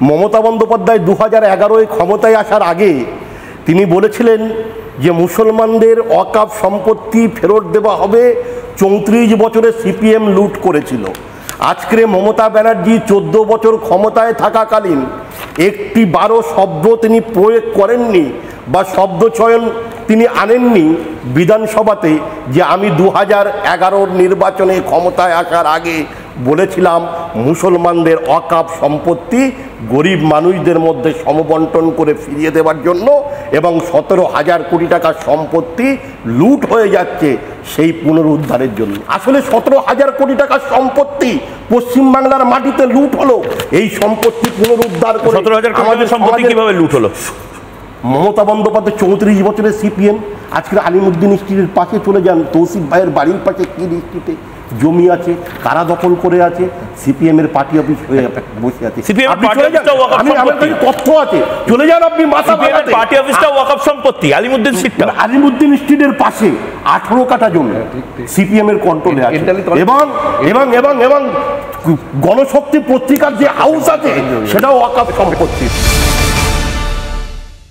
মমতা বন্দ্যোপাধ্যায় 2011-এ ক্ষমতায় আসার আগে তিনি বলেছিলেন যে মুসলমানদের ওয়াকফ সম্পত্তি ফেরত দেওয়া হবে, 34 বছরে সিপিএম লুট করেছিল। আজকে মমতা ব্যানার্জি 14 বছর ক্ষমতায় থাকাকালীন একটি 12 শব্দ তিনি প্রয়োগ করেননি বা শব্দ চয়ন তিনি আনেননি বিধানসভাতে, যে আমি 2011-র নির্বাচনে ক্ষমতায় আসার আগে বলেছিলাম মুসলমানদের ওয়াকফ সম্পত্তি গরিব মানুষদের মধ্যে সমবন্টন করে ফিরিয়ে দেওয়ার জন্য, এবং 17,000 কোটি টাকার সম্পত্তি লুট হয়ে যাচ্ছে সেই পুনরুদ্ধারের জন্য। আসলে 17,000 কোটি টাকার সম্পত্তি পশ্চিমবাংলার মাটিতে লুট হলো, এই সম্পত্তি পুনরুদ্ধার করে 17,000 কোটি টাকার সম্পত্তি কিভাবে লুট হলো? মমতা বন্দ্যোপাধ্যায় 34 বছরের সিপিএম আজকে আলিমুদ্দিন স্ট্রিটের পাশে চলে যান, তৌসিফ ভাইয়ের বাড়ির পাশে কি স্ট্রিটে জমি আছে, কারা দখল করে আছে, সিপিএম এর পার্টি অফিস হয়ে বসে আছে। তথ্য আছে, চলে যান আপনি। পার্টি অফিসটা ওয়াকফ সম্পত্তি, আলিমুদ্দিন স্ট্রিটটা আলিমুদ্দিন স্ট্রিটের পাশে 18 কাঠা জমি সিপিএম এর কন্ট্রোলে আছে। এবং এবং এবং এবং গণশক্তি পত্রিকার যে হাউস আছে সেটাও ওয়াকফ সম্পত্তি।